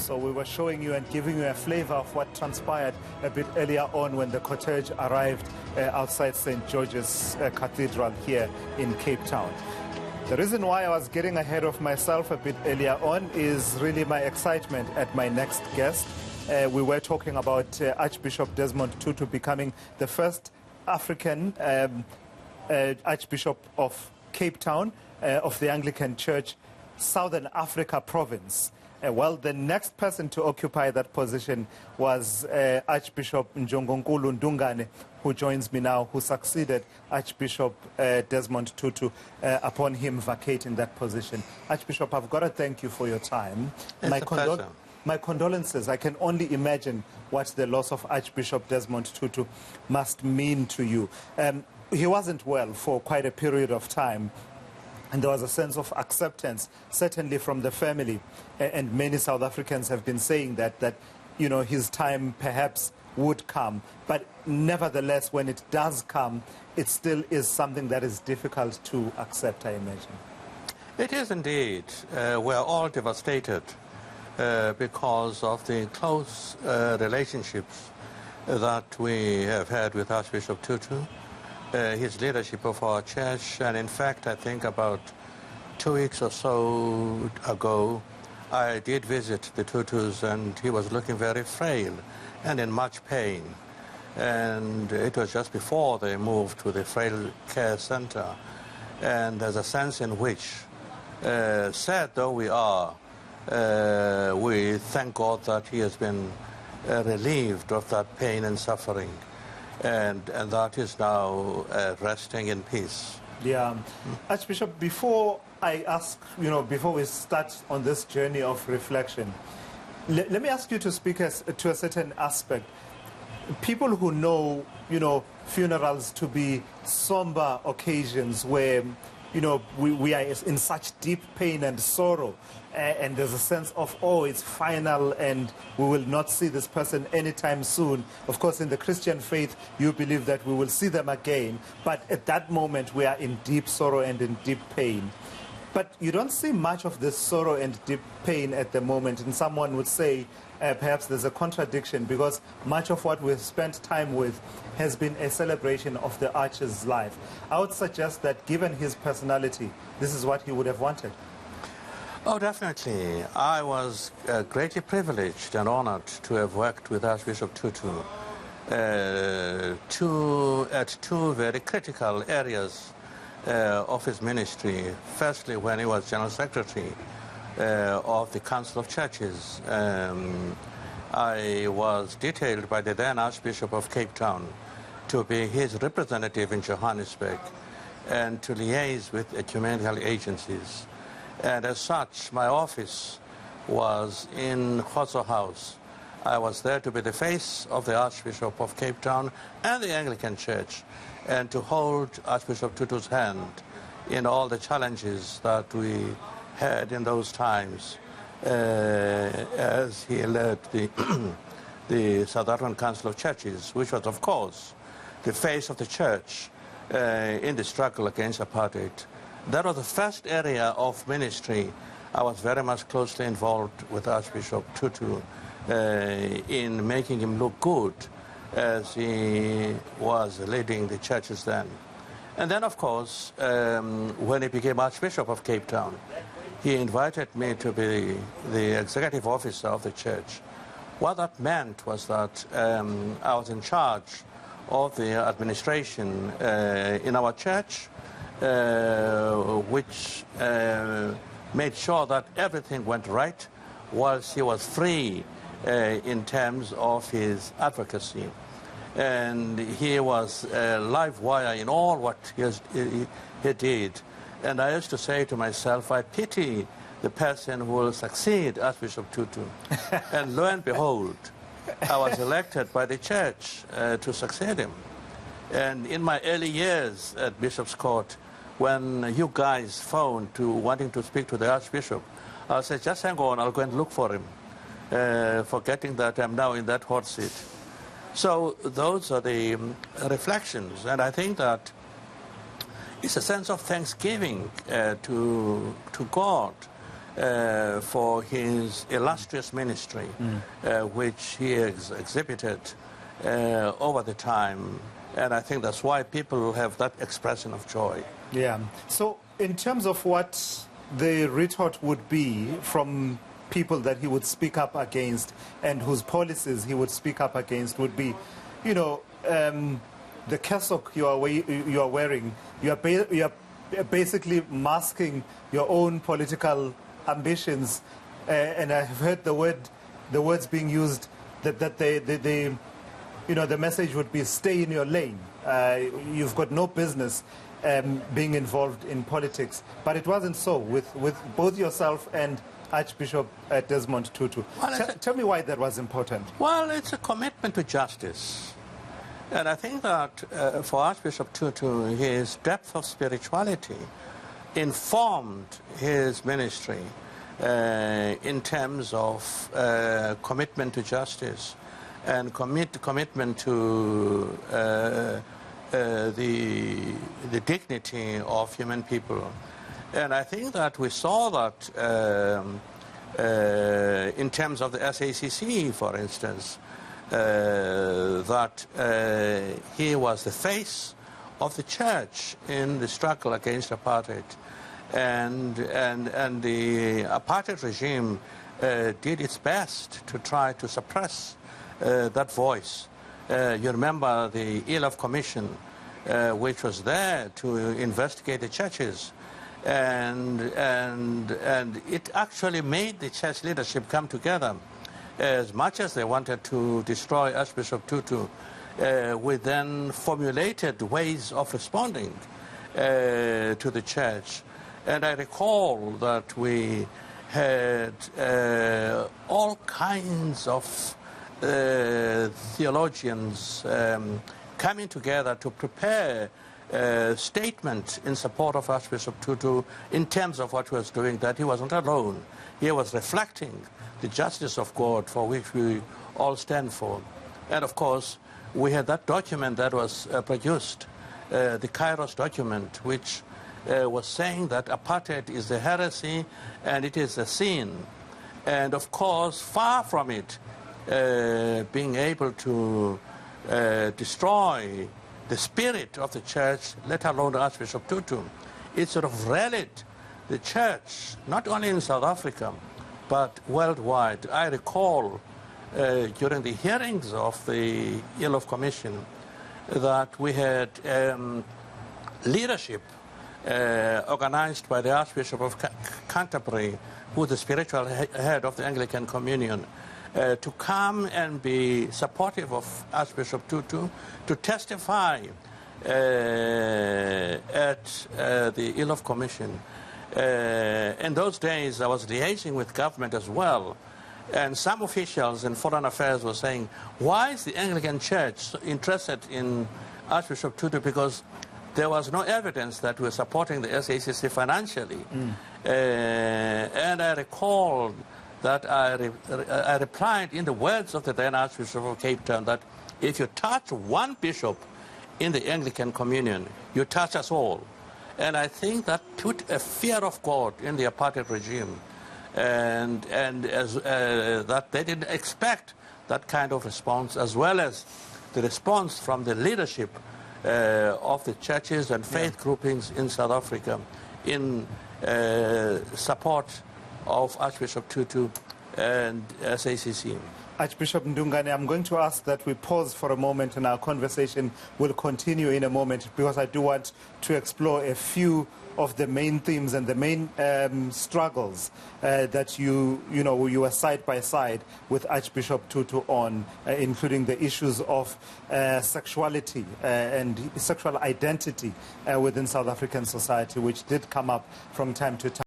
So we were showing you and giving you a flavor of what transpired a bit earlier on when the cortege arrived outside St. George's Cathedral here in Cape Town. The reason why I was getting ahead of myself a bit earlier on is really my excitement at my next guest. We were talking about Archbishop Desmond Tutu becoming the first African Archbishop of Cape Town of the Anglican Church, Southern Africa Province. Well, the next person to occupy that position was Archbishop Njongonkulu Ndungane, who joins me now, who succeeded Archbishop Desmond Tutu upon him vacating that position. Archbishop, I've got to thank you for your time. It's a pleasure. My condolences. I can only imagine what the loss of Archbishop Desmond Tutu must mean to you. He wasn't well for quite a period of time, and there was a sense of acceptance, certainly from the family. And many South Africans have been saying that you know, his time perhaps would come. But nevertheless, when it does come, it still is something that is difficult to accept, I imagine. It is indeed. We're all devastated because of the close relationships that we have had with Archbishop Tutu, his leadership of our church, and in fact, I think about 2 weeks or so ago, I did visit the Tutus, and he was looking very frail and in much pain. And it was just before they moved to the Frail Care Center. And there's a sense in which, sad though we are, we thank God that he has been relieved of that pain and suffering, and that is now resting in peace. Yeah. Archbishop, before I ask, before we start on this journey of reflection, let me ask you to speak to a certain aspect. People who know, funerals to be somber occasions where, we are in such deep pain and sorrow, and there's a sense of, oh, it's final and we will not see this person anytime soon. Of course, in the Christian faith, you believe that we will see them again, but at that moment, we are in deep sorrow and in deep pain. But you don't see much of this sorrow and deep pain at the moment, and someone would say perhaps there's a contradiction because much of what we've spent time with has been a celebration of the Arch's life. I would suggest that given his personality, this is what he would have wanted. Oh, definitely. I was greatly privileged and honored to have worked with Archbishop Tutu at two very critical areas of his ministry. Firstly, when he was General Secretary of the Council of Churches, I was detailed by the then Archbishop of Cape Town to be his representative in Johannesburg and to liaise with ecumenical agencies. And as such, my office was in Khotso House. I was there to be the face of the Archbishop of Cape Town and the Anglican Church, and to hold Archbishop Tutu's hand in all the challenges that we had in those times as he led the South African Council of Churches, which was, of course, the face of the church in the struggle against apartheid. That was the first area of ministry. I was very much closely involved with Archbishop Tutu in making him look good as he was leading the churches then. And then, of course, when he became Archbishop of Cape Town, he invited me to be the executive officer of the church. What that meant was that I was in charge of the administration in our church, which made sure that everything went right whilst he was free in terms of his advocacy. And he was a live wire in all what he did. And I used to say to myself, I pity the person who will succeed Archbishop Tutu. And lo and behold, I was elected by the church to succeed him. And in my early years at Bishop's Court, when you guys phoned wanting to speak to the Archbishop, I said, just hang on, I'll go and look for him, forgetting that I'm now in that hot seat. So those are the reflections, and I think that it's a sense of thanksgiving to God for his illustrious ministry, which he has exhibited over the time. And I think that's why people have that expression of joy. Yeah. So in terms of what the retort would be from people that he would speak up against and whose policies he would speak up against would be, you know, the cassock you are wearing, you are basically masking your own political ambitions. And I've heard the words being used that they you know, the message would be stay in your lane. You've got no business being involved in politics. But it wasn't so with both yourself and Archbishop Desmond Tutu. Well, tell me why that was important. Well, it's a commitment to justice. And I think that for Archbishop Tutu, his depth of spirituality informed his ministry in terms of commitment to justice and commitment to the dignity of human people. And I think that we saw that in terms of the SACC, for instance, that he was the face of the church in the struggle against apartheid. And the apartheid regime did its best to try to suppress that voice. You remember the ELF Commission, which was there to investigate the churches, and it actually made the church leadership come together. As much as they wanted to destroy Archbishop Tutu, we then formulated ways of responding to the church. And I recall that we had all kinds of theologians coming together to prepare a statement in support of Archbishop Tutu in terms of what he was doing, that he wasn't alone. He was reflecting the justice of God for which we all stand for. And of course, we had that document that was produced, the Kairos document, which was saying that apartheid is a heresy and it is a sin. And of course, far from it being able to destroy the spirit of the church, let alone Archbishop Tutu, it sort of rallied the church, not only in South Africa, but worldwide. I recall during the hearings of the ELF Commission that we had leadership organized by the Archbishop of Canterbury, who is the spiritual head of the Anglican Communion, to come and be supportive of Archbishop Tutu, to testify at the ELF Commission. In those days, I was liaising with government as well, and some officials in foreign affairs were saying, why is the Anglican Church interested in Archbishop Tutu? Because there was no evidence that we were supporting the SACC financially. And I recall that I replied in the words of the then Archbishop of Cape Town that if you touch one bishop in the Anglican Communion, you touch us all. And I think that put a fear of God in the apartheid regime, and as that they didn't expect that kind of response, as well as the response from the leadership of the churches and faith groupings in South Africa in support of Archbishop Tutu and SACC. Archbishop Ndungane, I'm going to ask that we pause for a moment, and our conversation will continue in a moment, because I do want to explore a few of the main themes and the main struggles that you were side by side with Archbishop Tutu on, including the issues of sexuality and sexual identity within South African society, which did come up from time to time.